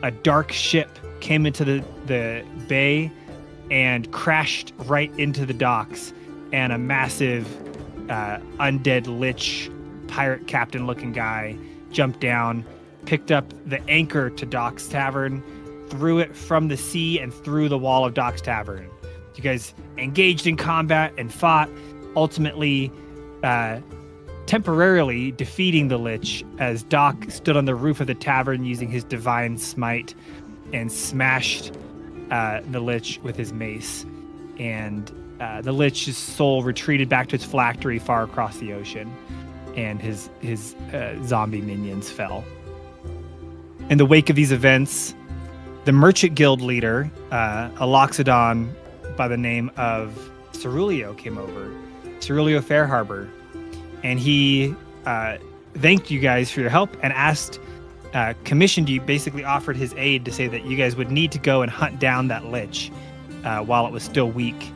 a dark ship came into the bay and crashed right into the docks, and a massive undead lich pirate captain looking guy jumped down, picked up the anchor to Doc's Tavern, threw it from the sea and through the wall of Doc's Tavern. You guys engaged in combat and fought, ultimately temporarily defeating the lich as Doc stood on the roof of the tavern using his divine smite and smashed the lich with his mace. And the lich's soul retreated back to its phylactery far across the ocean, and his zombie minions fell. In the wake of these events, the merchant guild leader, a Loxodon by the name of Cerulio, came over, Cerulio Fairharbor, and he thanked you guys for your help and commissioned you, basically offered his aid to say that you guys would need to go and hunt down that lich while it was still weak,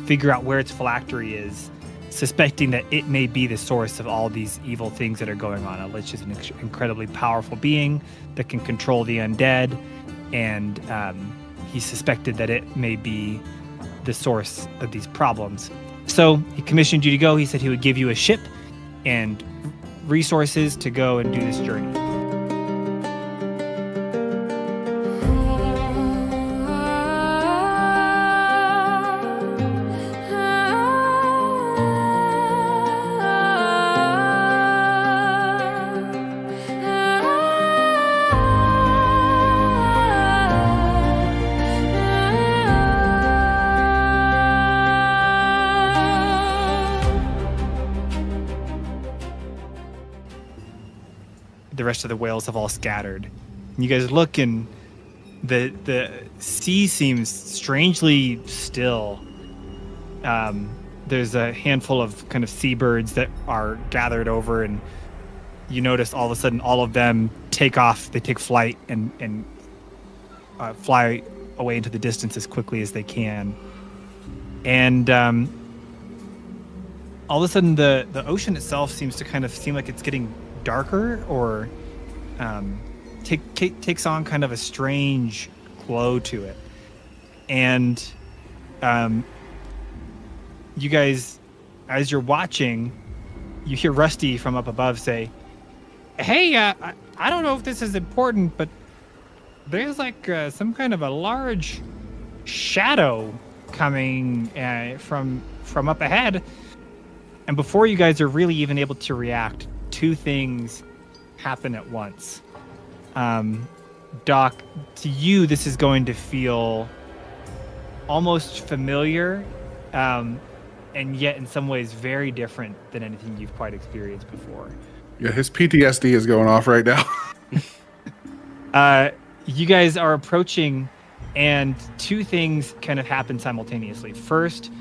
figure out where its phylactery is, suspecting that it may be the source of all these evil things that are going on. A lich is an incredibly powerful being that can control the undead, and he suspected that it may be the source of these problems. So he commissioned you to go. He said he would give you a ship and resources to go and do this journey. The rest of the whales have all scattered. You guys look, and the sea seems strangely still. There's a handful of kind of seabirds that are gathered over, and you notice all of a sudden all of them take off. They take flight and fly away into the distance as quickly as they can. And all of a sudden the ocean itself seems to kind of seem like it's getting darker, or takes on kind of a strange glow to it. And you guys, as you're watching, you hear Rusty from up above say, "Hey, I don't know if this is important, but there's like some kind of a large shadow coming from up ahead." And before you guys are really even able to react, two things happen at once. Doc, to you, this is going to feel almost familiar, and yet in some ways very different than anything you've quite experienced before. Yeah, his PTSD is going off right now. You guys are approaching, and two things kind of happen simultaneously. First,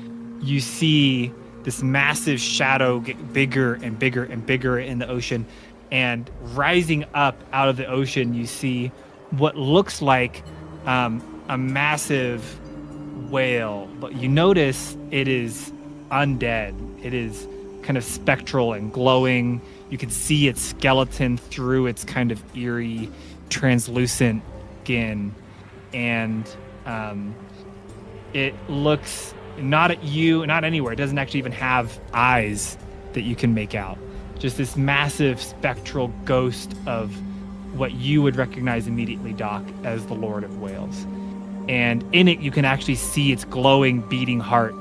you see this massive shadow get bigger and bigger and bigger in the ocean, and rising up out of the ocean, you see what looks like a massive whale, but you notice it is undead. It is kind of spectral and glowing. You can see its skeleton through its kind of eerie, translucent skin, and it looks not at you, not anywhere. It doesn't actually even have eyes that you can make out. Just this massive spectral ghost of what you would recognize immediately, Doc, as the Lord of Whales. And in it, you can actually see its glowing, beating heart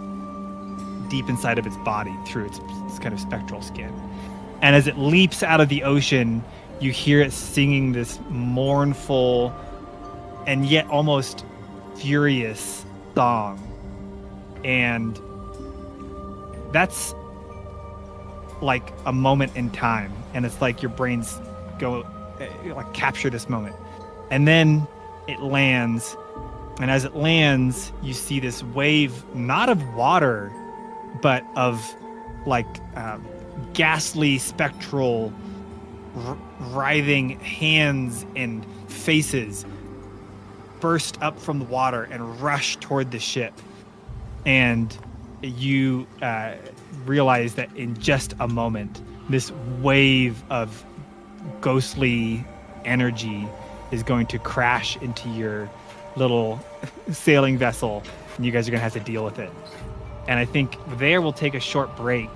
deep inside of its body through its kind of spectral skin. And as it leaps out of the ocean, you hear it singing this mournful and yet almost furious song. And that's like a moment in time, and it's like your brains go like capture this moment, and then it lands, and as it lands, you see this wave, not of water, but of like ghastly spectral writhing hands and faces burst up from the water and rush toward the ship. And you realize that in just a moment, this wave of ghostly energy is going to crash into your little sailing vessel, and you guys are going to have to deal with it. And I think there we'll take a short break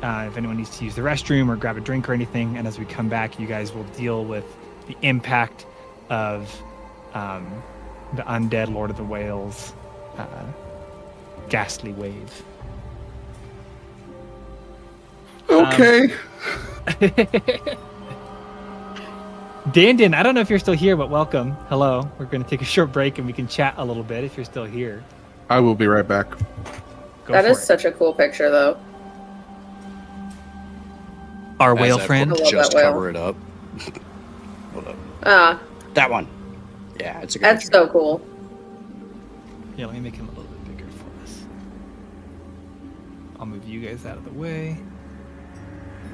if anyone needs to use the restroom or grab a drink or anything. And as we come back, you guys will deal with the impact of the undead Lord of the Whales ghastly wave. Okay. Dandin, I don't know if you're still here, but welcome. Hello. We're going to take a short break and we can chat a little bit if you're still here. I will be right back. That is such a cool picture, though. Our whale friend. Just whale. cover it up. Hold up. Ah, That one. Yeah, it's a good that's picture. so cool. Yeah, let me make him a little bit bigger for us. I'll move you guys out of the way.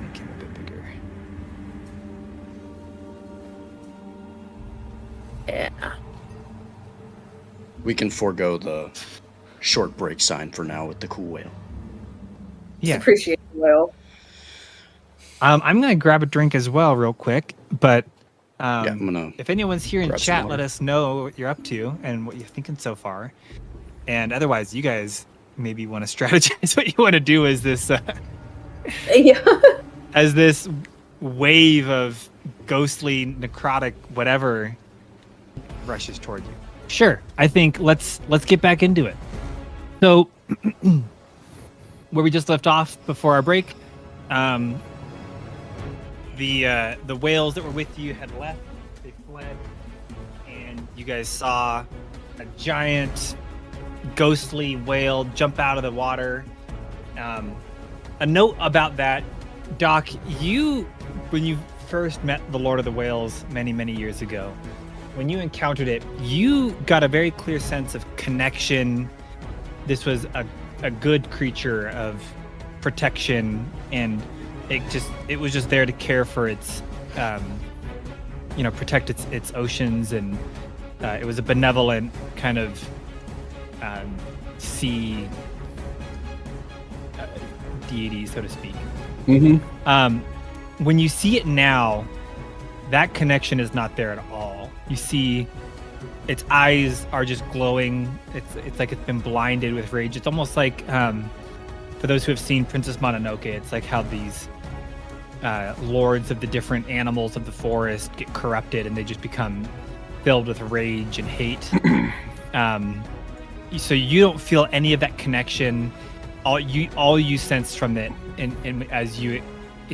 Make him a bit bigger. Yeah. We can forego the short break sign for now with the cool whale. Yeah. Appreciate the whale. I'm going to grab a drink as well real quick, but Yeah, I'm gonna. if anyone's here in grab some chat, water. let us know what you're up to and what you're thinking so far. And otherwise, you guys maybe want to strategize what you want to do as this Yeah. as this wave of ghostly, necrotic, whatever rushes toward you. Sure, I think let's get back into it. So, where we just left off before our break, the whales that were with you had left. They fled, and you guys saw a giant, ghostly whale jump out of the water. A note about that, Doc, when you first met the Lord of the Whales many years ago, when you encountered it, you got a very clear sense of connection. This was a good creature of protection, and it was just there to care for its protect its oceans, and it was a benevolent kind of sea deity, so to speak. Mm-hmm. When you see it now, that connection is not there at all. You see its eyes are just glowing. It's like it's been blinded with rage. It's almost like, for those who have seen Princess Mononoke, it's like how these lords of the different animals of the forest get corrupted and they just become filled with rage and hate. So you don't feel any of that connection. All you sense from it, and as you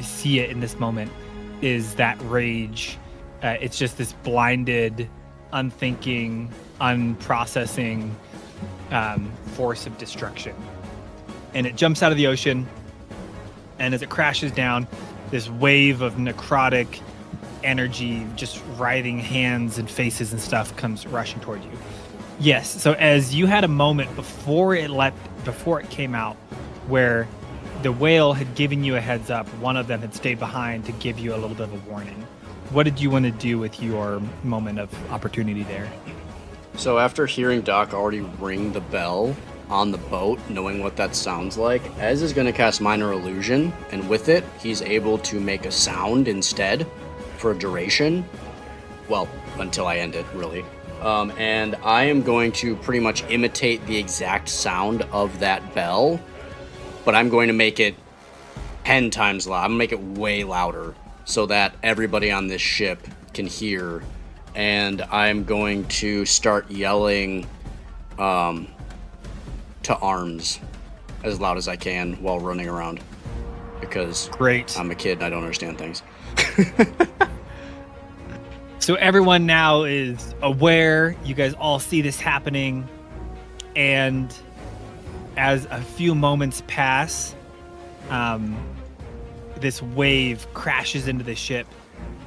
see it in this moment, is that rage. It's just this blinded, unthinking, unprocessing force of destruction. And it jumps out of the ocean, and as it crashes down, this wave of necrotic energy, just writhing hands and faces and stuff, comes rushing toward you. Yes, so as you had a moment before it came out, where the whale had given you a heads up, one of them had stayed behind to give you a little bit of a warning. What did you want to do with your moment of opportunity there? So after hearing Doc already ring the bell on the boat, knowing what that sounds like, Ez is going to cast Minor Illusion, and with it, he's able to make a sound instead for a duration. Well, until I end it, really. And I am going to pretty much imitate the exact sound of that bell, but I'm going to make it 10 times loud. I'm going to make it way louder so that everybody on this ship can hear. And I'm going to start yelling to arms as loud as I can while running around, because Great. I'm a kid and I don't understand things. So everyone now is aware. You guys all see this happening. And as a few moments pass, this wave crashes into the ship.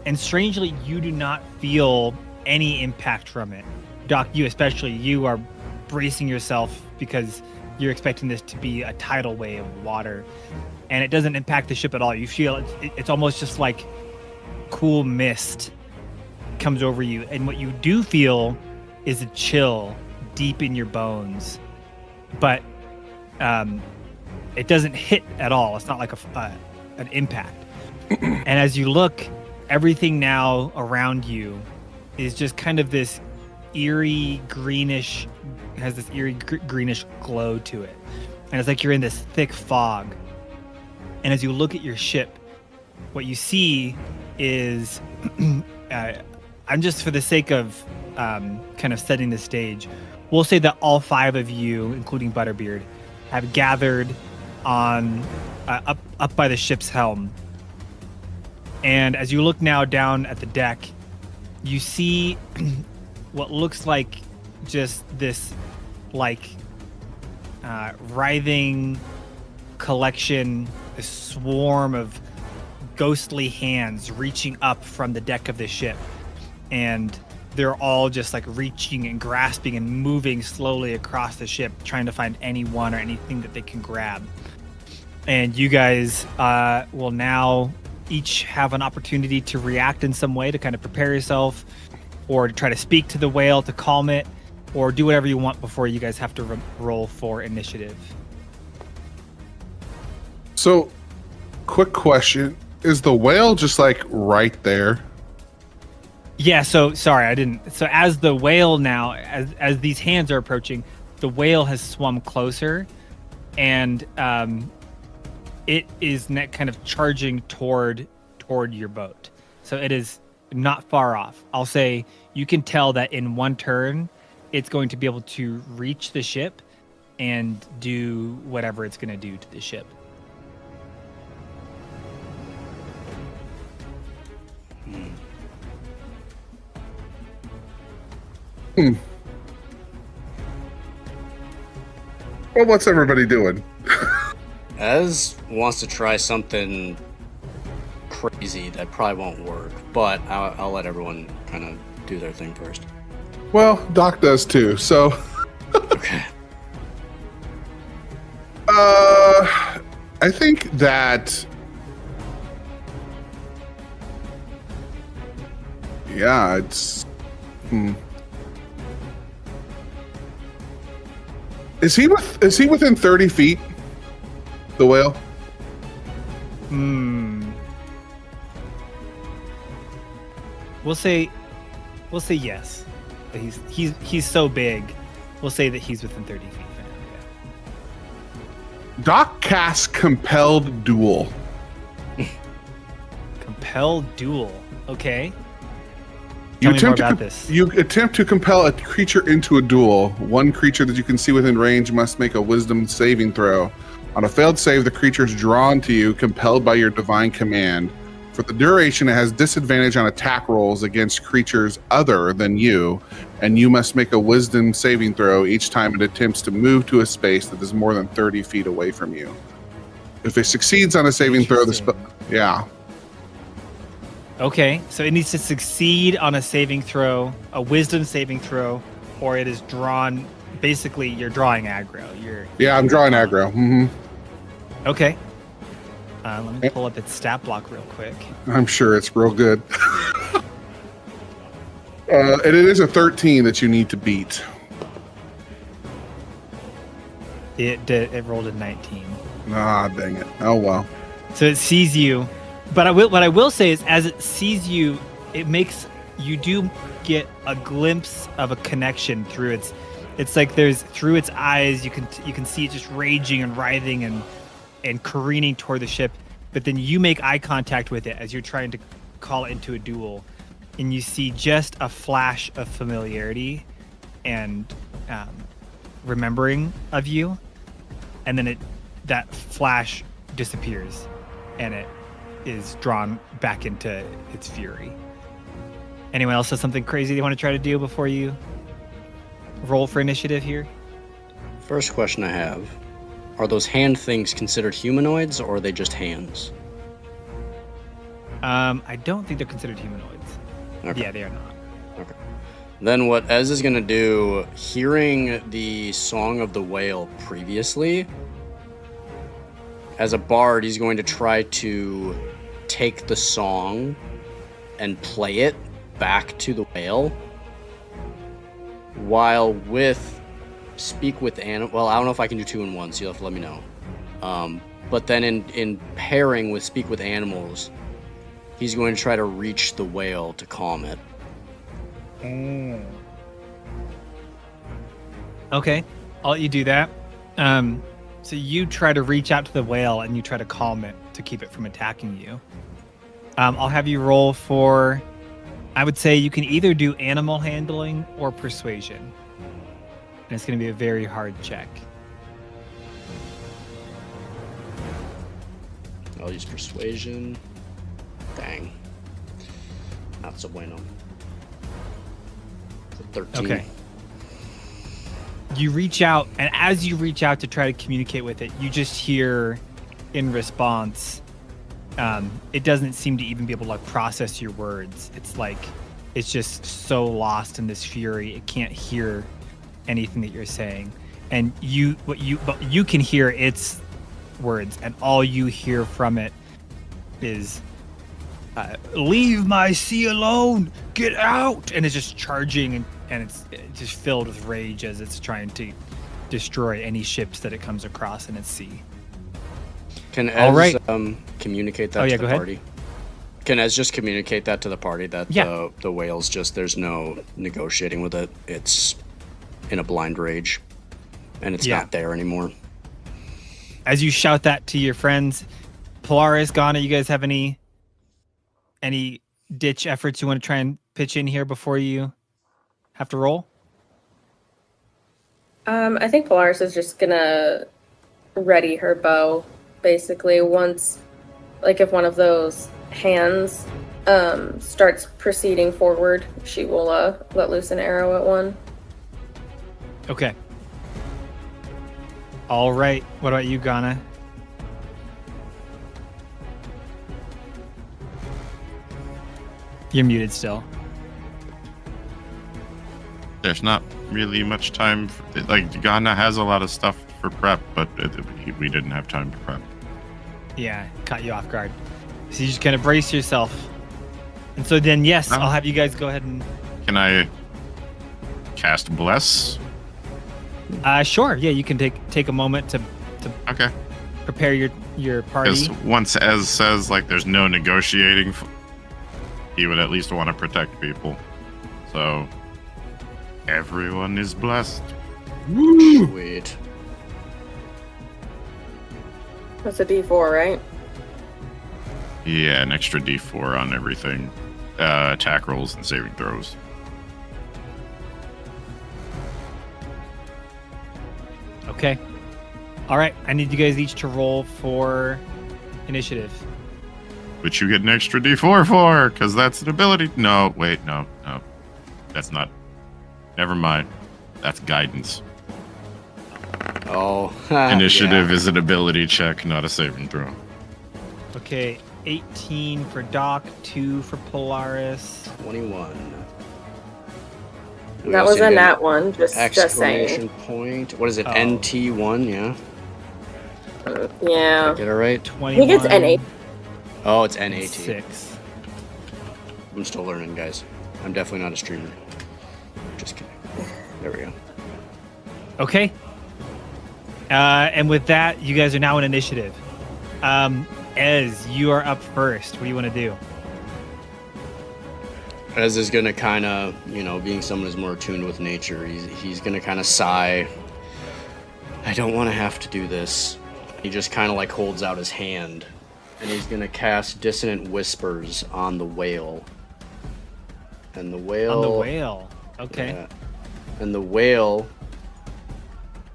And strangely, you do not feel any impact from it. Doc, you especially, you are bracing yourself because you're expecting this to be a tidal wave of water. And it doesn't impact the ship at all. You feel it's almost just like cool mist comes over you. And what you do feel is a chill deep in your bones. But it doesn't hit at all. It's not like an impact. And as you look, everything now around you is just kind of this eerie greenish, has this eerie greenish glow to it. And it's like you're in this thick fog. And as you look at your ship, what you see is, I'm just for the sake of kind of setting the stage, we'll say that all 5 of you, including Butterbeard, have gathered on up by the ship's helm. And as you look now down at the deck, you see what looks like just this writhing collection, a swarm of ghostly hands reaching up from the deck of the ship. And they're all just like reaching and grasping and moving slowly across the ship, trying to find anyone or anything that they can grab. And you guys will now each have an opportunity to react in some way to kind of prepare yourself, or to try to speak to the whale to calm it, or do whatever you want before you guys have to roll for initiative. So, quick question. Is the whale just like right there? Yeah, so sorry, I didn't. So as the whale now, as these hands are approaching, the whale has swum closer, and it is kind of charging toward your boat. So it is not far off. I'll say you can tell that in one turn, it's going to be able to reach the ship and do whatever it's going to do to the ship. Well, what's everybody doing? Ez wants to try something crazy that probably won't work, but I'll let everyone kind of do their thing first. Well, Doc does too, so... Okay. I think that... Yeah, it's... Is he within 30 feet? The whale? We'll say yes. He's so big. We'll say that he's within 30 feet for now. Yeah. Doc casts Compelled Duel. Compelled Duel. Okay. Tell me more about this. You attempt to compel a creature into a duel. One creature that you can see within range must make a wisdom saving throw. On a failed save, the creature is drawn to you, compelled by your divine command. For the duration, it has disadvantage on attack rolls against creatures other than you, and you must make a wisdom saving throw each time it attempts to move to a space that is more than 30 feet away from you. If it succeeds on a saving throw, the spell... Yeah. Okay, so it needs to succeed on a saving throw, a wisdom saving throw, or it is drawn. Basically, you're drawing aggro. Yeah, I'm drawing aggro. Mm-hmm. Okay. Let me pull up its stat block real quick. I'm sure it's real good. And it is a 13 that you need to beat. It rolled a 19. Ah, dang it. Oh, well. So it sees you. But what I will say is, as it sees you, you do get a glimpse of a connection through it's like through its eyes, you can see it just raging and writhing and careening toward the ship. But then you make eye contact with it as you're trying to call it into a duel, and you see just a flash of familiarity and remembering of you, and then that flash disappears, and it is drawn back into its fury. Anyone else have something crazy they want to try to do before you roll for initiative here? First question I have, are those hand things considered humanoids, or are they just hands? I don't think they're considered humanoids. Okay. Yeah, they are not. Okay. Then what Ez is going to do, hearing the Song of the Whale previously, as a bard, he's going to try to take the song and play it back to the whale, while with speak with animal. Well, I don't know if I can do 2 in 1, so you'll have to let me know. But then in pairing with speak with animals, he's going to try to reach the whale to calm it. Okay, I'll let you do that. So you try to reach out to the whale and you try to calm it to keep it from attacking you. I'll have you roll for, I would say you can either do animal handling or persuasion. And it's going to be a very hard check. I'll use persuasion. Dang. Not so bueno. It's a 13. Okay. You reach out, and as you reach out to try to communicate with it, you just hear in response, it doesn't seem to even be able to like process your words. It's like it's just so lost in this fury, it can't hear anything that you're saying. And but you can hear its words, and all you hear from it is leave my sea alone, get out. And it's just charging, and it's just filled with rage as it's trying to destroy any ships that it comes across in its sea. Can Ez All right. communicate that to the party? Can Ez just communicate that to the party that the whale's just, there's no negotiating with it, it's in a blind rage and it's not there anymore? As you shout that to your friends, Polaris, Ghana, you guys have any ditch efforts you want to try and pitch in here before you have to roll? I think Polaris is just gonna ready her bow, basically. Once, like, if one of those hands starts proceeding forward, she will let loose an arrow at one. Okay. All right. What about you, Ghana? You're muted still. There's not really much time. Like, Ghana has a lot of stuff for prep, but we didn't have time to prep. Yeah, caught you off guard. So you just kind of brace yourself. And so then, yes, I'll have you guys go ahead and... Can I cast Bless? Sure. Yeah, you can take a moment to Okay. prepare your party. Because once Ez says, like, there's no negotiating, he would at least want to protect people. So, everyone is blessed. Woo! Sweet. That's a D4, right? Yeah, an extra D4 on everything. Attack rolls and saving throws. Okay. All right. I need you guys each to roll for initiative. Which you get an extra D4 for, because that's an ability. No, wait, no. That's not. Never mind. That's guidance. Oh. Initiative is an ability check, not a saving throw. Okay. 18 for Doc, 2 for Polaris. 21. That was a nat one, just Exclamation saying. point. What is it? Oh. NT1, yeah? Yeah. Get it right? 21. I think it's N8. Oh, it's NAT. 6. I'm still learning, guys. I'm definitely not a streamer. Just kidding. There we go. Okay. And with that, you guys are now in initiative. Ez, you are up first. What do you want to do? Ez is gonna kind of, being someone who's more attuned with nature, he's gonna kind of sigh. I don't want to have to do this. He just kind of like holds out his hand, and he's gonna cast Dissonant Whispers on the whale. And the whale. On the whale. Okay. Yeah. And the whale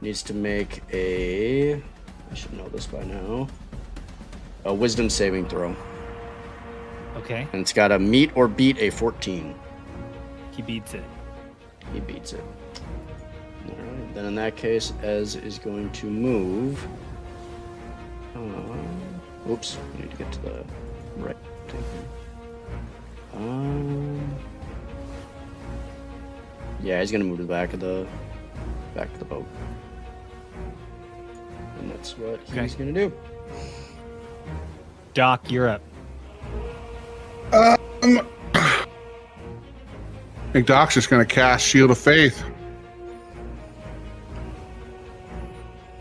needs to make I should know this by now, a wisdom saving throw. Okay. And it's got to meet or beat a 14. He beats it. He beats it. Alright, then in that case, Ez is going to move. Oops, I need to get to the right thing. Yeah, he's gonna move to the back of the boat. And that's what he's gonna do. Doc, you're up. I think Doc's just going to cast Shield of Faith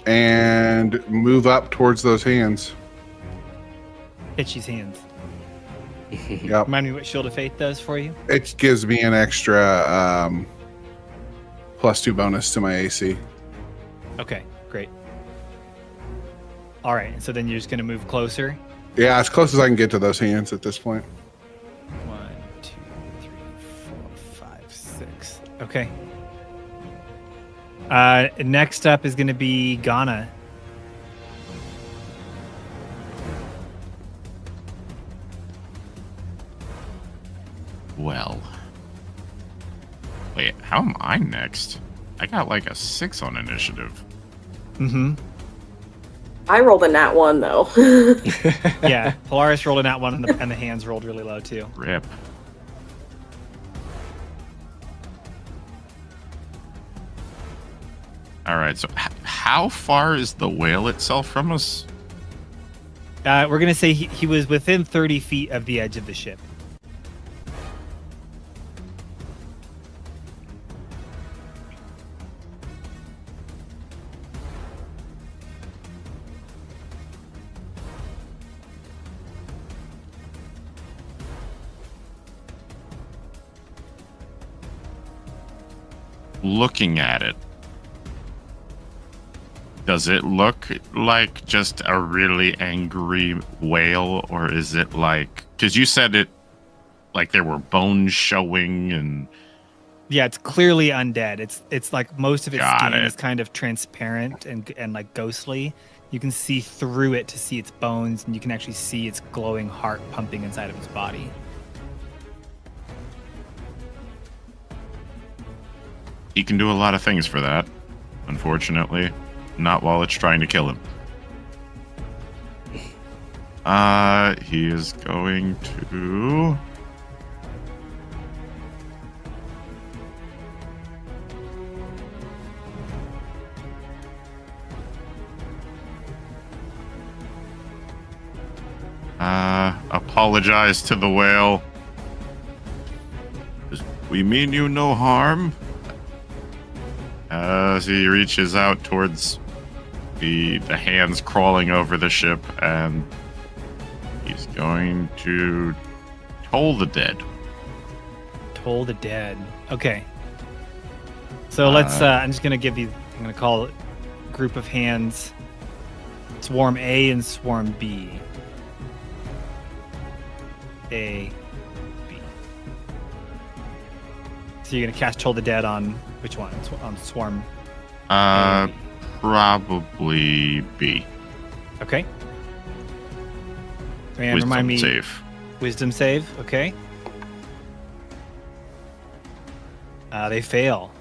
and move up towards those hands. Itchy's hands. Yep. Remind me what Shield of Faith does for you. It gives me an extra +2 bonus to my AC. Okay, great. All right, and so then you're just going to move closer. Yeah, as close as I can get to those hands at this point. 1, 2, 3, 4, 5, 6. Okay. Next up is going to be Ghana. Well. Wait, how am I next? I got like a 6 on initiative. Mm-hmm. I rolled a nat 1 though. Yeah, Polaris rolled a nat 1 and the hands rolled really low too. Rip. Alright, so how far is the whale itself from us? We're going to say he was within 30 feet of the edge of the ship. Looking at it, does it look like just a really angry whale, or is it like, because you said it like there were bones showing and Yeah, it's clearly undead. It's like most of its Got skin it. is kind of transparent and like ghostly. You can see through it to see its bones, and you can actually see its glowing heart pumping inside of its body. he can do a lot of things for that. Unfortunately, not while it's trying to kill him. He is going to... apologize to the whale. We mean you no harm. As he reaches out towards the hands crawling over the ship, and he's going to toll the dead. Toll the dead. Okay. So let's. I'm just gonna give you. I'm gonna call it group of hands. Swarm A and Swarm B. A, B. So you're gonna cast Toll the Dead on which one? On Swarm. A. Probably B. Okay. And Wisdom remind me. save. Wisdom save. Okay. They fail.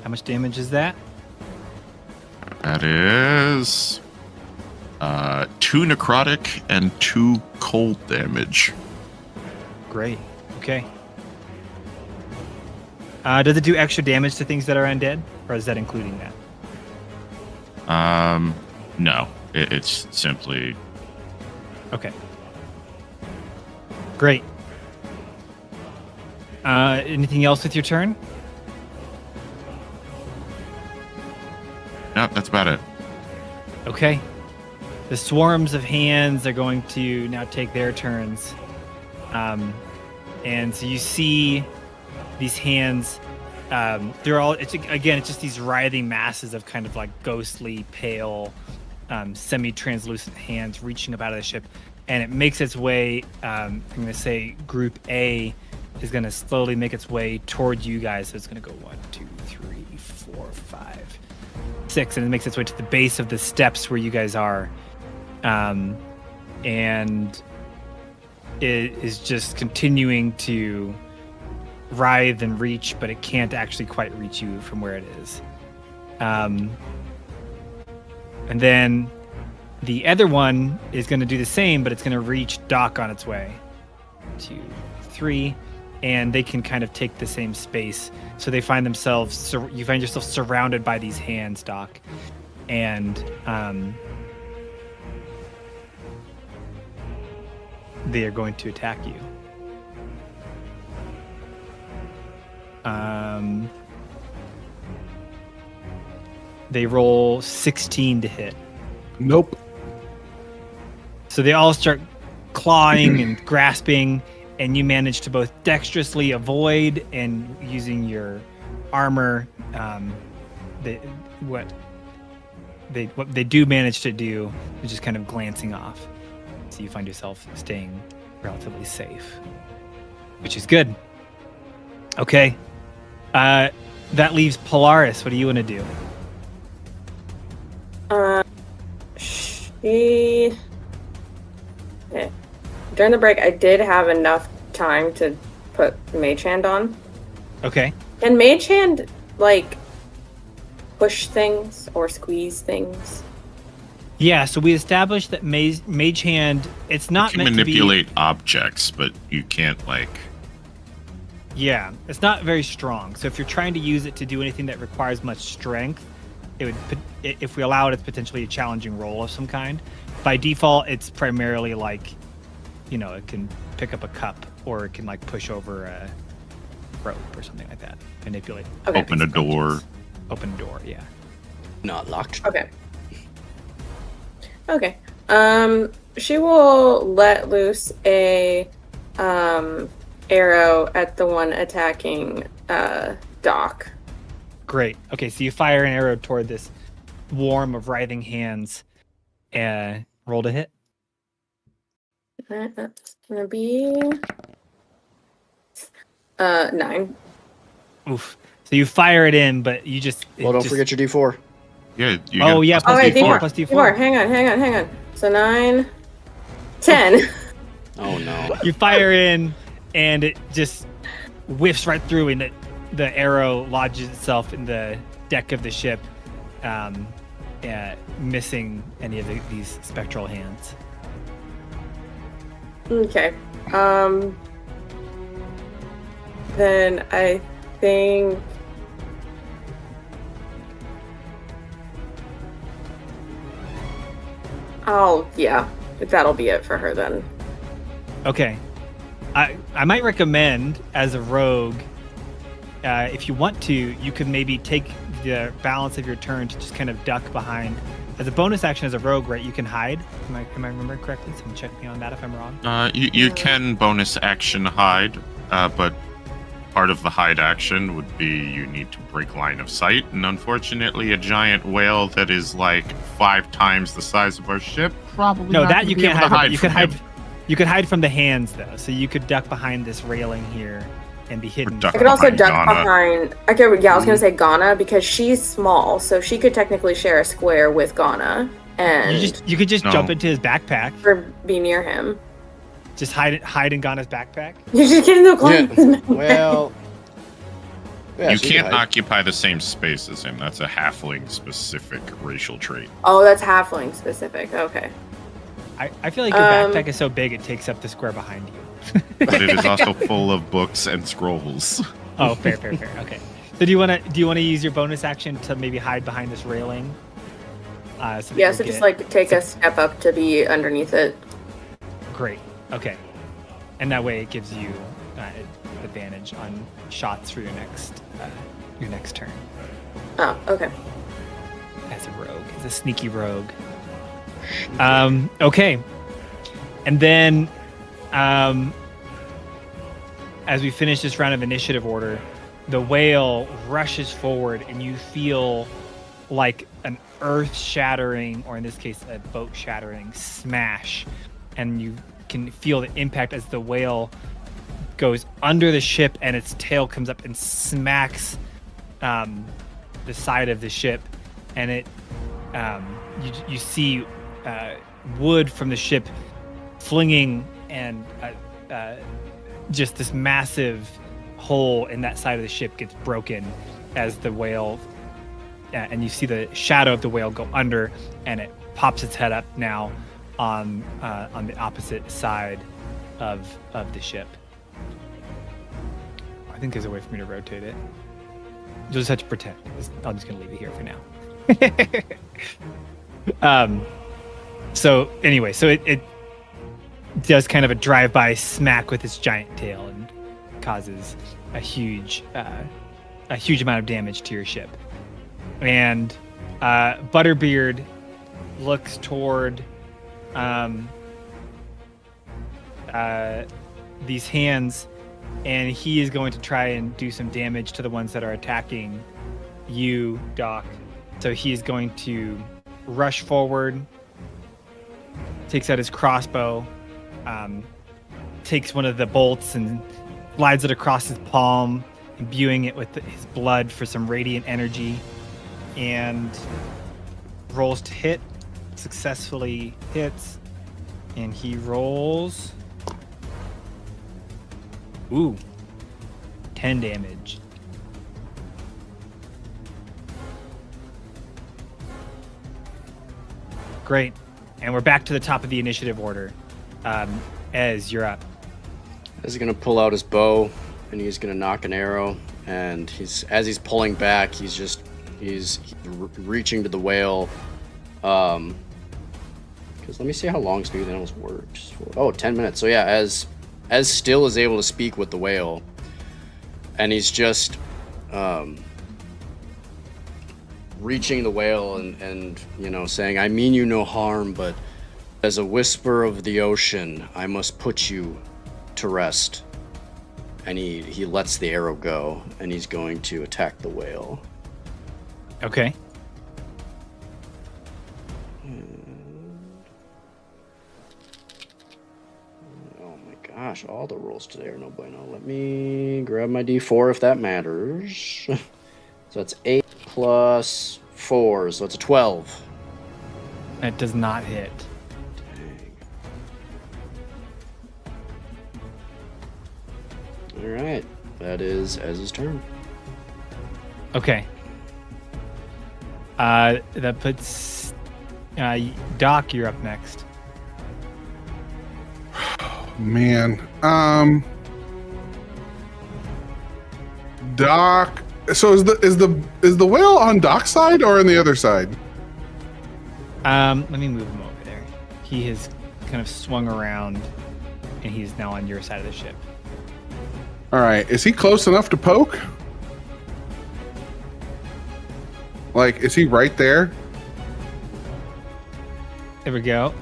How much damage is that? That is 2 necrotic and 2 cold damage. Great. Okay. Does it do extra damage to things that are undead, or is that including that? No, it's simply Okay. Great. Anything else with your turn? no. That's about it. Okay. The swarms of hands are going to now take their turns. And so you see these hands. They're all, it's just these writhing masses of kind of like ghostly, pale, semi-translucent hands reaching up out of the ship. And it makes its way, I'm going to say Group A is going to slowly make its way toward you guys. So it's going to go 1, 2, 3, 4, 5, 6. And it makes its way to the base of the steps where you guys are. And it is just continuing to writhe and reach, but it can't actually quite reach you from where it is. And then the other one is going to do the same, but it's going to reach Doc on its way. 2, 3, and they can kind of take the same space. So they find themselves, you find yourself surrounded by these hands, Doc. And they are going to attack you. They roll 16 to hit. Nope. So they all start clawing and grasping, and you manage to both dexterously avoid and using your armor. What they do manage to do is just kind of glancing off. So you find yourself staying relatively safe, which is good. Okay. That leaves Polaris. What do you want to do? During the break, I did have enough time to put Mage Hand on. Okay. Can Mage Hand, like, push things or squeeze things? Yeah, so we established that Mage Hand, it's not You can meant manipulate to be... objects, but you can't, like... Yeah, it's not very strong. So if you're trying to use it to do anything that requires much strength, it would, if we allow it, it's potentially a challenging roll of some kind. By default, it's primarily like, you know, it can pick up a cup or it can like push over a rope or something like that. Manipulate. Okay. Open a door. Open a door, yeah. Not locked. Okay. Okay. She will let loose a arrow at the one attacking Doc. Great. Okay, so you fire an arrow toward this swarm of writhing hands. Roll to hit. That's gonna be 9. Oof. So you fire it in, but you just... Well, don't forget your D4. Yeah. You Oh, get yeah, plus Okay, D4. D4. Plus D4. D4. Hang on. So 9, 10. Oh no. You fire in, and it just whiffs right through, and the arrow lodges itself in the deck of the ship, missing any of these spectral hands. Okay. Then I think... Oh, yeah. That'll be it for her then. Okay. I might recommend, as a rogue, if you want to, you could maybe take the balance of your turn to just kind of duck behind. As a bonus action as a rogue, right, you can hide. Am I remembering correctly? Someone check me on that if I'm wrong. You can bonus action hide, but part of the hide action would be you need to break line of sight. And unfortunately, a giant whale that is like 5 times the size of our ship probably No, not that gonna you be can't able to hide. You from could hide. him. You could hide from the hands though, so you could duck behind this railing here and be hidden. duck I could also behind duck Ghana. behind... Okay, yeah, I was going to say Ghana because she's small, so she could technically share a square with Ghana and You could just No. jump into his backpack. or be near him. Just hide in Ghana's backpack. You're just getting no climb. Yeah. Well. Yeah, You she can't can hide. occupy the same space as him. That's a halfling-specific racial trait. Oh, that's halfling specific. Okay. I feel like your backpack is so big it takes up the square behind you. But it is also full of books and scrolls. Oh, fair. Okay. So do you want to use your bonus action to maybe hide behind this railing? So Yeah, so just like take a step up to be underneath it. Great. Okay. And that way it gives you advantage on shots for your next turn Oh, okay. as a rogue, as a sneaky rogue. Okay. And then as we finish this round of initiative order, the whale rushes forward and you feel like an earth-shattering, or in this case, a boat-shattering smash. And you can feel the impact as the whale goes under the ship and its tail comes up and smacks the side of the ship. And it you see wood from the ship flinging, and just this massive hole in that side of the ship gets broken as the whale, and you see the shadow of the whale go under, and it pops its head up now on the opposite side of the ship. I think there's a way for me to rotate it. You'll just have to pretend. I'm just gonna leave it here for now. So anyway, so it does kind of a drive-by smack with its giant tail and causes a huge amount of damage to your ship. And Butterbeard, looks toward these hands, and he is going to try and do some damage to the ones that are attacking you, Doc. So he is going to rush forward, takes out his crossbow, takes one of the bolts and slides it across his palm, imbuing it with his blood for some radiant energy, and rolls to hit, successfully hits, and he rolls 10 damage. Great. And we're back to the top of the initiative order. Ez, you're up. Ez is going to pull out his bow, and he's going to knock an arrow, and as he's pulling back, he's reaching to the whale. Because let me see how long speaking with animals works. 10 minutes. So yeah, as still is able to speak with the whale, and he's just reaching the whale and saying, "I mean you no harm, but as a whisper of the ocean, I must put you to rest." And he lets the arrow go, and he's going to attack the whale. Okay. Oh my gosh, all the rolls today are no bueno. Let me grab my d4 if that matters. So that's 8 plus 4, so it's a 12. That does not hit. Dang. Alright, that is Ez's turn. Okay. That puts Doc, you're up next. Man. Doc. So is the whale on Doc's side or on the other side? Let me move him over there. He has kind of swung around, and he's now on your side of the ship. All right. Is he close enough to poke? Like, is he right there? There we go.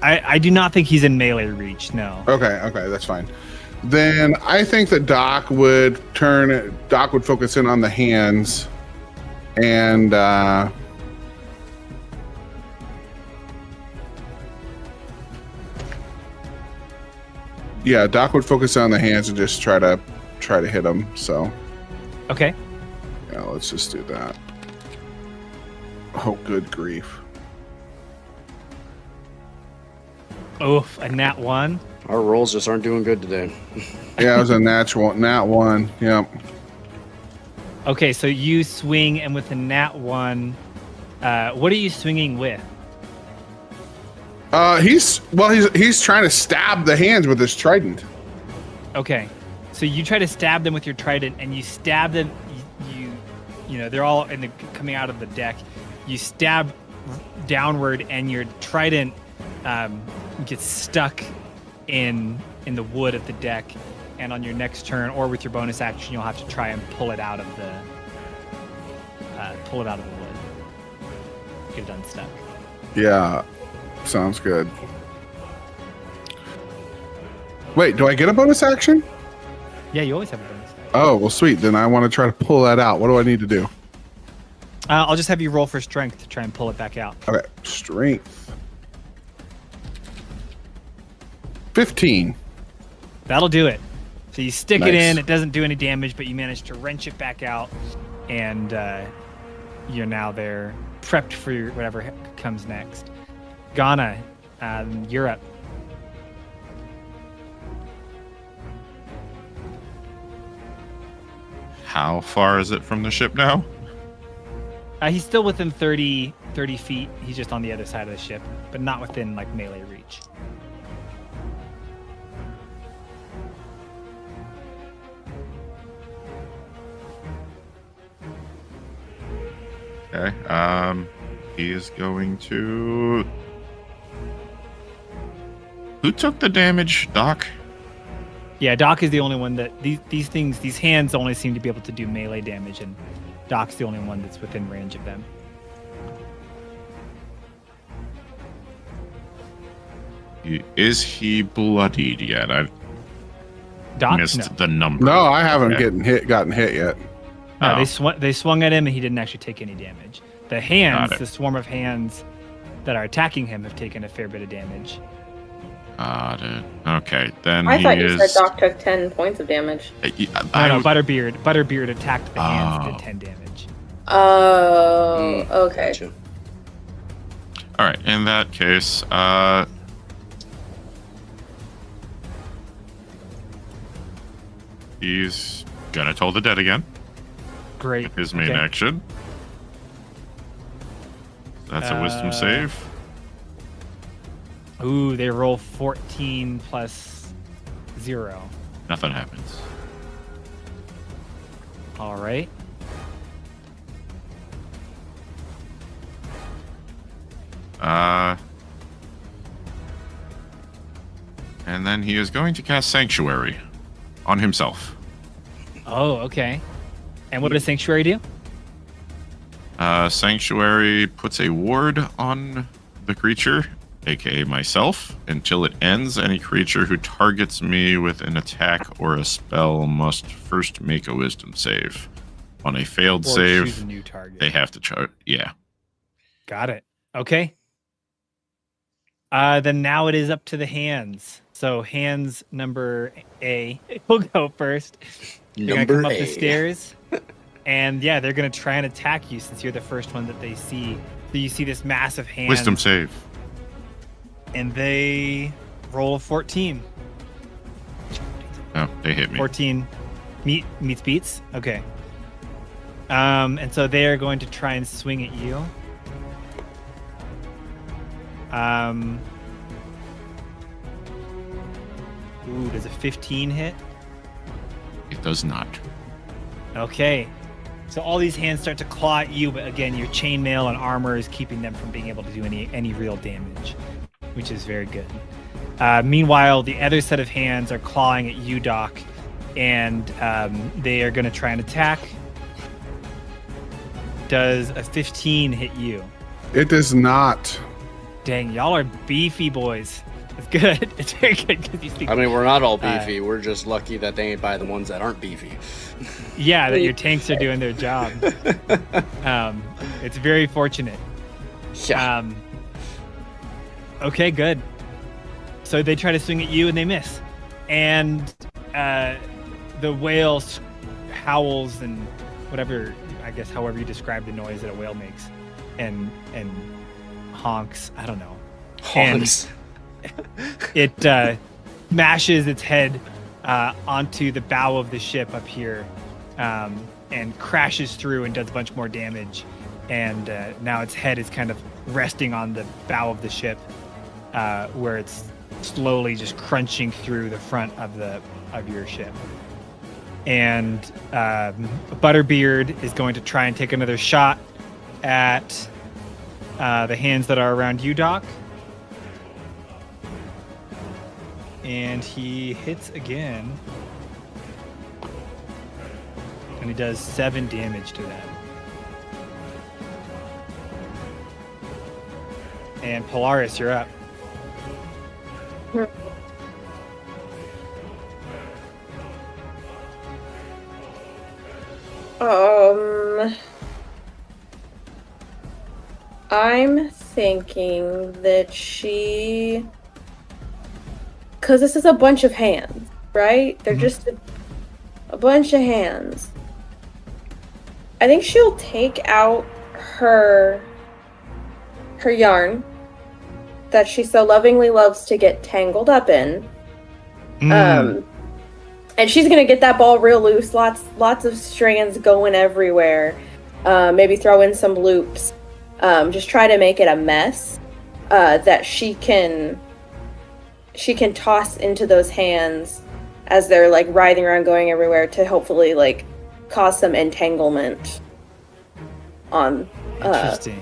I do not think he's in melee reach, no. Okay, that's fine. Then I think that Doc would focus in on the hands, and Doc would focus on the hands and just try to hit him. So okay, yeah, let's just do that. Oh, good grief! Oof, a nat 1. Our rolls just aren't doing good today. Yeah, it was a nat 1. Yep. Okay, so you swing, and with the nat 1, what are you swinging with? He's trying to stab the hands with his trident. Okay, so you try to stab them with your trident, and you stab them. You know they're all coming out of the deck. You stab downward, and your trident gets stuck in the wood of the deck, and on your next turn or with your bonus action, you'll have to try and pull it out of the wood. Get it unstuck. Yeah, sounds good. Wait, do I get a bonus action? Yeah, you always have a bonus action. Oh, well, sweet. Then I want to try to pull that out. What do I need to do? I'll just have you roll for strength to try and pull it back out. Okay, strength. 15. That'll do it. So you stick it Nice. in. It doesn't do any damage, but you manage to wrench it back out, and you're now there, prepped for whatever comes next. Ghana, you're up. How far is it from the ship now? He's still within 30 feet. He's just on the other side of the ship, but not within melee reach. Okay. He is going to. Who took the damage, Doc? Yeah, Doc is the only one that these hands only seem to be able to do melee damage, and Doc's the only one that's within range of them. Is he bloodied yet? I Doc? missed No. the number. No, I haven't Okay. gotten hit yet. No, Oh. they swung at him and he didn't actually take any damage. The hands, Got it. the swarm of hands that are attacking him have taken a fair bit of damage. Got it. Okay, then I he thought you is. said Doc took 10 points of damage. No, Butterbeard attacked the hands, Oh. did 10 damage. Oh, okay. Gotcha. All right. In that case, he's gonna toll the dead again. Great. His main Okay. action. That's a wisdom save. Ooh, they roll 14 plus 0. Nothing happens. All right. And then he is going to cast Sanctuary on himself. Oh, okay. And what does Sanctuary do? Sanctuary puts a ward on the creature, aka myself, until it ends. Any creature who targets me with an attack or a spell must first make a wisdom save. On a failed Or choose a save, new target. they have to charge. Yeah. Got it. Okay. Then now it is up to the hands. So hands number A will go first. They're gonna Number come up A. the stairs, and yeah, they're gonna try and attack you since you're the first one that they see. So you see this massive hand, Wisdom save. and they roll a 14. Oh, they hit me. 14 meets beats. Okay. And so they are going to try and swing at you. Ooh, does a 15 hit? It does not. Okay. So all these hands start to claw at you, but again, your chainmail and armor is keeping them from being able to do any real damage, which is very good. Meanwhile, the other set of hands are clawing at you, Doc, and they are going to try and attack. Does a 15 hit you? It does not. Dang, y'all are beefy boys. It's good. It's very good because you speak. I mean, we're not all beefy. We're just lucky that they ain't by the ones that aren't beefy. Yeah, that your tanks are doing their job. It's very fortunate. Yeah. Okay, good. So they try to swing at you and they miss. And the whale howls and whatever, I guess, however you describe the noise that a whale makes, and honks. I don't know. Honks. It smashes its head onto the bow of the ship up here, and crashes through and does a bunch more damage. And now its head is kind of resting on the bow of the ship, where it's slowly just crunching through the front of your ship. And Butterbeard is going to try and take another shot at the hands that are around you, Doc. And he hits again. And he does 7 damage to that. And Polaris, you're up. I'm thinking that because this is a bunch of hands, right? They're just a bunch of hands. I think she'll take out her yarn that she so lovingly loves to get tangled up in. And she's gonna get that ball real loose, lots of strands going everywhere. Maybe throw in some loops. Just try to make it a mess that she can toss into those hands as they're like writhing around, going everywhere, to hopefully like cause some entanglement on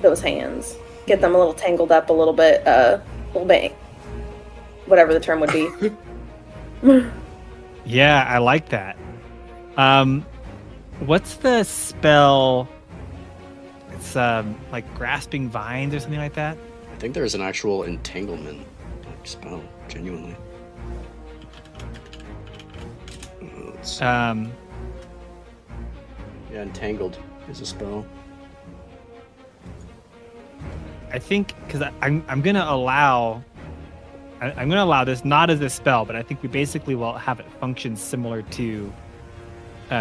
those hands. Get them a little tangled up, a little bit, whatever the term would be. Yeah, I like that. What's the spell? It's like grasping vines or something like that. I think there's an actual entanglement spell, genuinely. Let's see. Yeah, entangled is a spell. I think because I'm gonna allow this not as a spell, but I think we basically will have it function similar to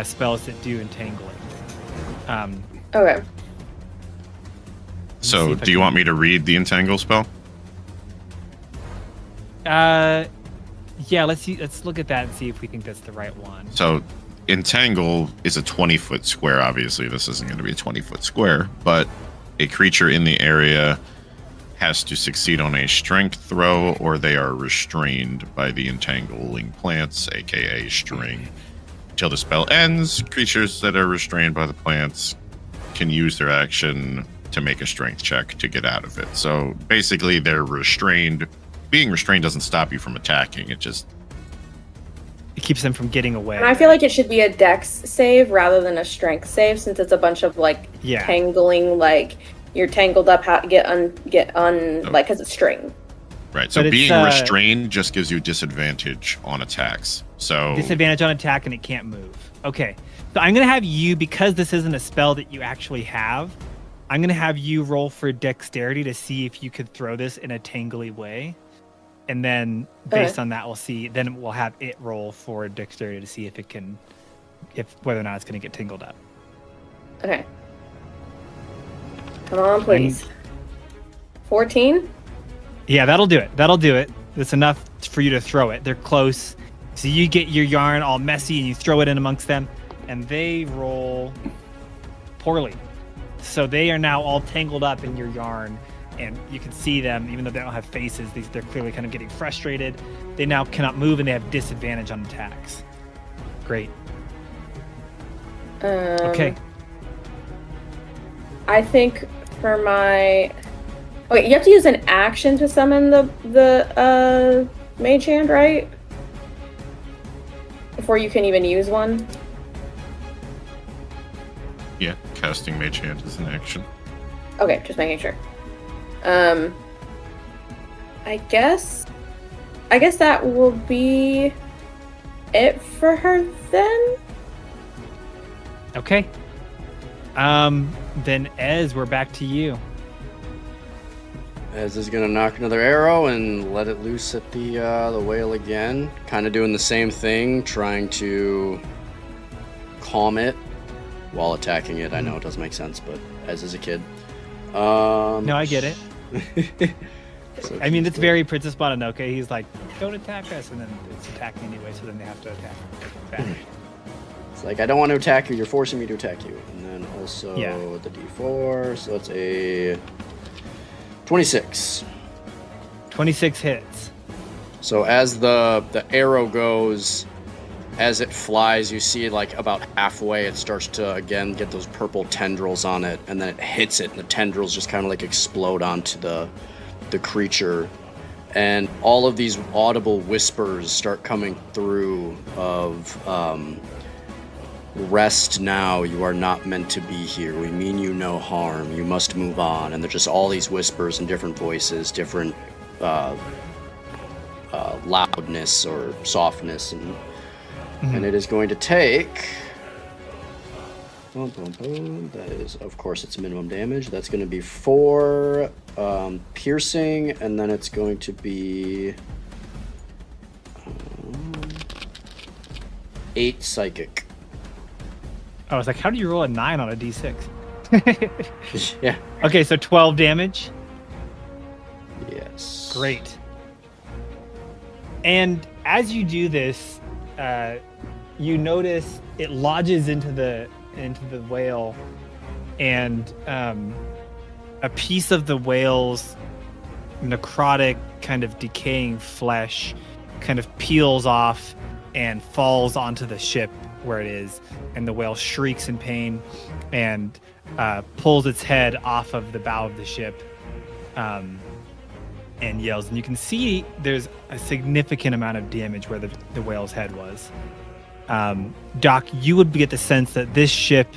spells that do entangling. Okay. So, do you want me to read the entangle spell? Yeah, let's see. Let's look at that and see if we think that's the right one. So, entangle is a 20-foot square. Obviously, this isn't going to be a 20-foot square, but a creature in the area has to succeed on a strength throw, or they are restrained by the entangling plants, aka string. Until the spell ends, creatures that are restrained by the plants can use their action to make a strength check to get out of it. So basically, they're restrained. Being restrained doesn't stop you from attacking. It keeps them from getting away. And I feel like it should be a dex save rather than a strength save, since it's a bunch of tangling, like you're tangled up, how to get un, like because it's string. Right. So being restrained just gives you disadvantage on attacks. So disadvantage on attack, and it can't move. Okay. So I'm gonna have you, because this isn't a spell that you actually have, I'm gonna have you roll for dexterity to see if you could throw this in a tangly way. And then based on that, we'll have it roll for dexterity to see whether or not it's going to get tangled up. Okay. Come on, please. 14? Yeah, that'll do it. That's enough for you to throw it. They're close. So you get your yarn all messy and you throw it in amongst them, and they roll poorly. So they are now all tangled up in your yarn. And you can see them, even though they don't have faces, they're clearly kind of getting frustrated. They now cannot move, and they have disadvantage on attacks. Great. Okay. I think for my... Wait, you have to use an action to summon the mage hand, right? Before you can even use one? Yeah, casting mage hand is an action. Okay, just making sure. I guess that will be it for her then. Okay. Then Ez, we're back to you. Ez is gonna knock another arrow and let it loose at the whale again. Kind of doing the same thing, trying to calm it while attacking it. I know it doesn't make sense, but Ez is a kid. No, I get it. So I mean, it's very Princess Mononoke. He's like, don't attack us, and then it's attacking anyway, so then they have to attack back. It's like, I don't want to attack you, you're forcing me to attack you. And then also the D4, so it's a 26. 26 hits. So as the arrow goes, as it flies, you see like about halfway it starts to again get those purple tendrils on it, and then it hits it, and the tendrils just kind of like explode onto the creature, and all of these audible whispers start coming through of rest now, you are not meant to be here, we mean you no harm, you must move on. And there's just all these whispers in different voices, different loudness or softness, and it is going to take that is, of course, its minimum damage. That's going to be 4 piercing, and then it's going to be 8 psychic. I was like, how do you roll a 9 on a D6? Yeah. Okay, so 12 damage. Yes. Great. And as you do this, you notice it lodges into the whale, and a piece of the whale's necrotic, kind of decaying flesh kind of peels off and falls onto the ship where it is, and the whale shrieks in pain and pulls its head off of the bow of the ship and yells. And you can see there's a significant amount of damage where the whale's head was. Doc, you would get the sense that this ship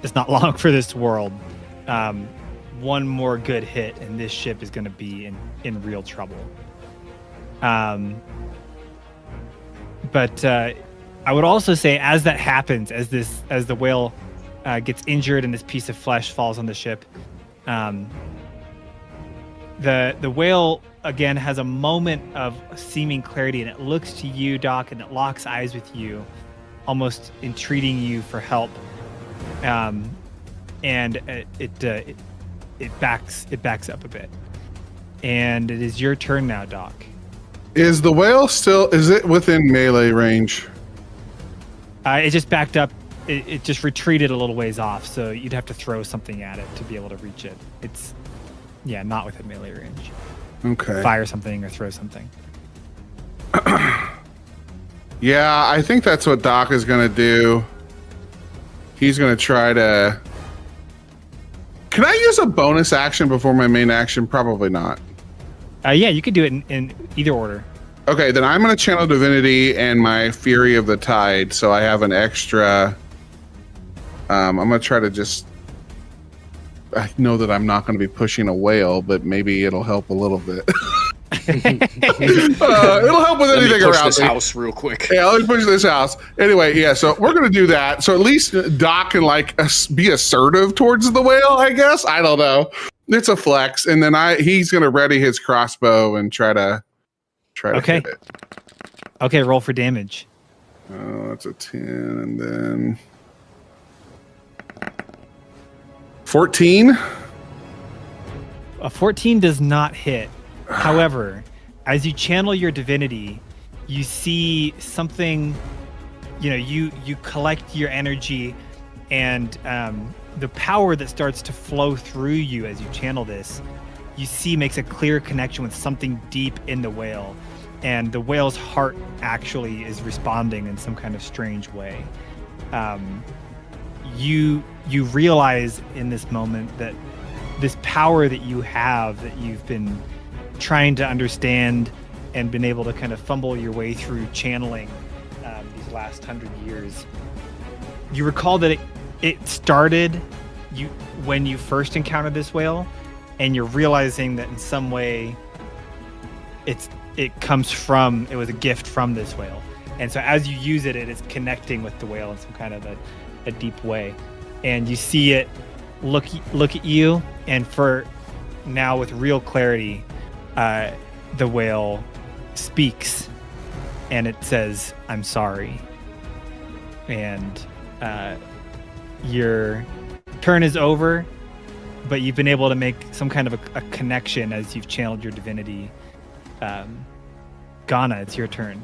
is not long for this world. One more good hit, and this ship is going to be in real trouble. But I would also say, as that happens, as the whale gets injured and this piece of flesh falls on the ship, the whale again has a moment of seeming clarity, and it looks to you, Doc, and it locks eyes with you, almost entreating you for help. And it backs up a bit, and it is your turn now, Doc. Is the whale is it within melee range? It just backed up. It just retreated a little ways off, so you'd have to throw something at it to be able to reach it. It's, not within melee range. Okay. Fire something or throw something. Yeah, I think that's what Doc is going to do. He's going to try to... Can I use a bonus action before my main action? Probably not. You could do it in either order. Okay, then I'm going to channel Divinity and my Fury of the Tide, so I have an extra... I'm going to try to just... I know that I'm not going to be pushing a whale, but maybe it'll help a little bit. It'll help with anything around this house real quick. Yeah, let me push this house. Anyway, yeah, so we're going to do that. So at least Doc can be assertive towards the whale, I guess. I don't know. It's a flex. And then he's going to ready his crossbow and try to hit it. Okay, roll for damage. Oh, that's a 10, and then 14. A 14 does not hit. However, as you channel your divinity, you see something, you collect your energy, and the power that starts to flow through you as you channel this, you see makes a clear connection with something deep in the whale. And the whale's heart actually is responding in some kind of strange way. You realize in this moment that this power that you have, that you've been trying to understand and been able to kind of fumble your way through channeling these last 100 years, you recall that it started when you first encountered this whale, and you're realizing that in some way it was a gift from this whale. And so as you use it is connecting with the whale in some kind of a deep way. And you see it look at you, and for now with real clarity, the whale speaks, and it says, "I'm sorry." And your turn is over, but you've been able to make some kind of a connection as you've channeled your divinity. Ghana, it's your turn.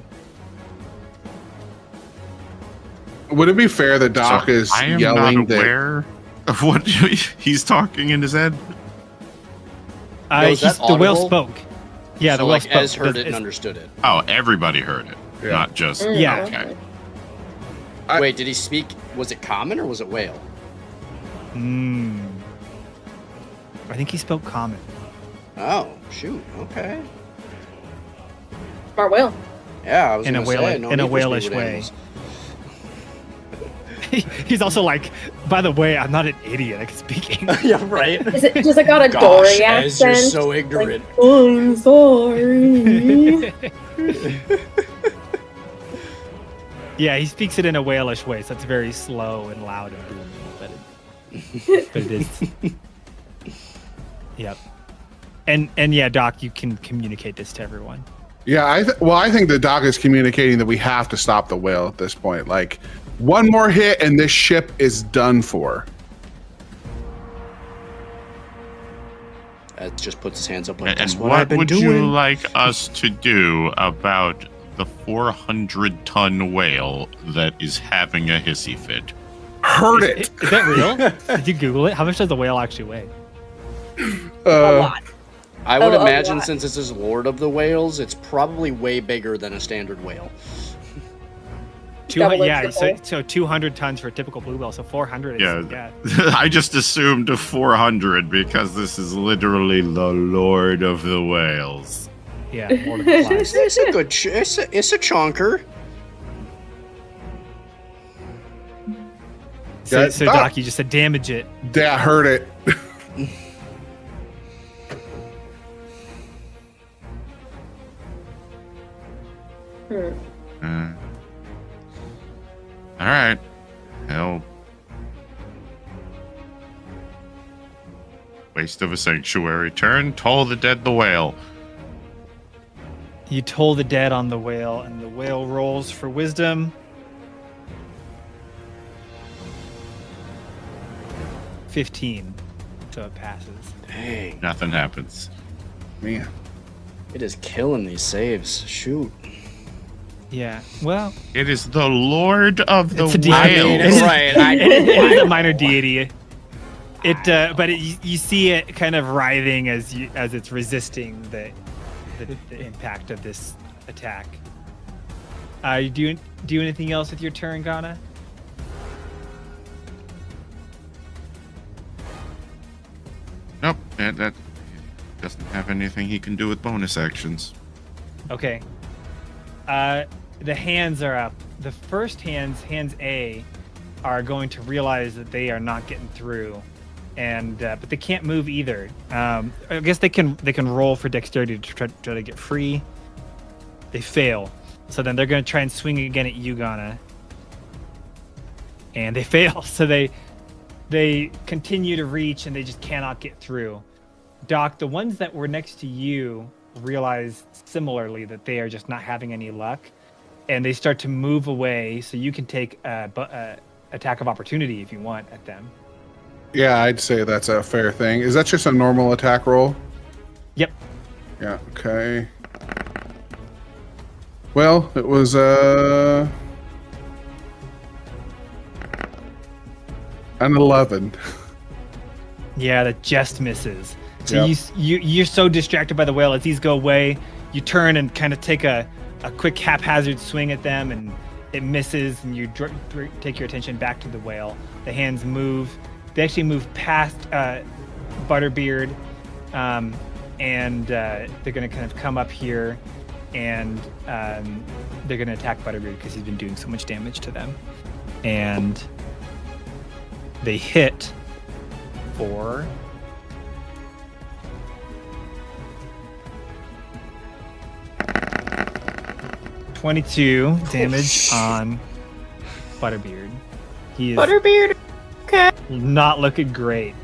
Would it be fair that Doc is yelling? I am not aware of what he's talking in his head. The whale spoke. Yeah, so the whale spoke. Ez heard it and understood it. Oh, everybody heard it, not just. Yeah. Okay. Wait, did he speak? Was it common or was it whale? I think he spoke common. Oh, shoot. Okay. Smart whale. Yeah, I was in a whalish way. He's also like, by the way, I'm not an idiot. I can speak English. Yeah, right. Is it just got a Dory accent? You're so ignorant. Like, I'm sorry. Yeah, he speaks it in a whalish way, so it's very slow and loud and booming, but it is. Yep. And yeah, Doc, you can communicate this to everyone. Yeah, I think the Doc is communicating that we have to stop the whale at this point. Like, one more hit and this ship is done for. Ed just puts his hands up like, that's and what I've been would doing. you like us to do about the 400-ton whale that is having a hissy fit? Heard it. Is that real? Did you Google it? How much does the whale actually weigh? A lot. I would imagine since this is Lord of the Whales, it's probably way bigger than a standard whale. So 200 tons for a typical blue whale, so 400 is, yeah. I just assumed 400 because this is literally the Lord of the Whales. Yeah, Lord of the Flies. It's a chonker. So Doc, you just said damage it. Yeah, I heard it. All right. Hell. Waste of a sanctuary. Turn, toll the dead the whale. You toll the dead on the whale, and the whale rolls for wisdom. 15, so it passes. Dang. Nothing happens. Man. It is killing these saves. Shoot. Yeah, well, It is the Lord of the It's a deity. Whale. It is- Right. it is a minor deity. But you see it kind of writhing as it's resisting the impact of this attack. You do anything else with your turn, Ghana? Nope, that doesn't have anything he can do with bonus actions. Okay. The hands are up. The first hands A, are going to realize that they are not getting through, and but they can't move either. I guess they can roll for dexterity to try to get free. They fail, so then they're going to try and swing again at you, Ghana, and they fail. So they continue to reach, and they just cannot get through. Doc, the ones that were next to you realize similarly that they are just not having any luck, and they start to move away, so you can take a attack of opportunity if you want at them. Yeah, I'd say that's a fair thing. Is that just a normal attack roll? Yep. Yeah, okay. Well, it was an 11. Yeah, that just misses. So Yep. you're so distracted by the whale as these go away, you turn and kind of take a quick haphazard swing at them, and it misses, and you take your attention back to the whale. The hands move. They actually move past Butterbeard, and they're going to kind of come up here, and they're going to attack Butterbeard because he's been doing so much damage to them. And they hit for 22 damage on Butterbeard. He is Butterbeard. Okay. not looking great.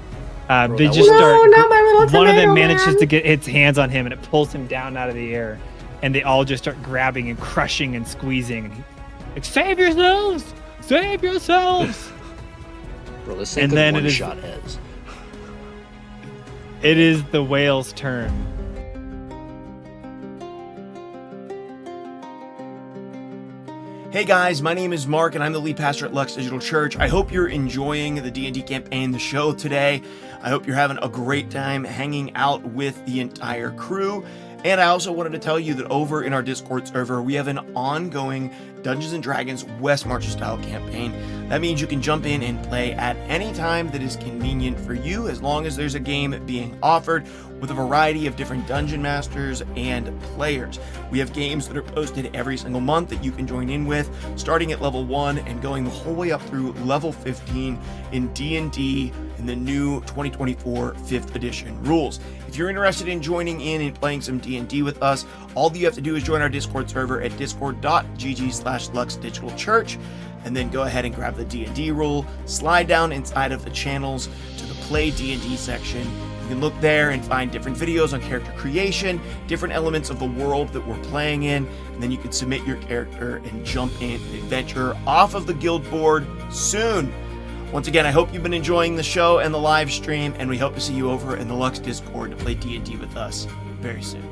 They that just was- start. No, not my little One of them tomato manages man. to get its hands on him, and it pulls him down out of the air. And they all just start grabbing and crushing and squeezing. And like, save yourselves! Save yourselves! Bro, this And thing then could it is- one-shot heads. It is the whale's turn. Hey guys, my name is Mark and I'm the lead pastor at Lux Digital Church. I hope you're enjoying the D&D campaign, the show today. I hope you're having a great time hanging out with the entire crew. And I also wanted to tell you that over in our Discord server, we have an ongoing Dungeons & Dragons West Marches style campaign. That means you can jump in and play at any time that is convenient for you, as long as there's a game being offered with a variety of different dungeon masters and players. We have games that are posted every single month that you can join in with, starting at level 1 and going the whole way up through level 15 in D&D in the new 2024 5th edition rules. If you're interested in joining in and playing some D&D with us, all you have to do is join our Discord server at discord.gg/luxdigitalchurch, and then go ahead and grab the D&D rule, slide down inside of the channels to the Play D&D section. You can look there and find different videos on character creation, different elements of the world that we're playing in, and then you can submit your character and jump in an adventure off of the guild board soon. Once again, I hope you've been enjoying the show and the live stream, and we hope to see you over in the Lux Discord to play D&D with us very soon.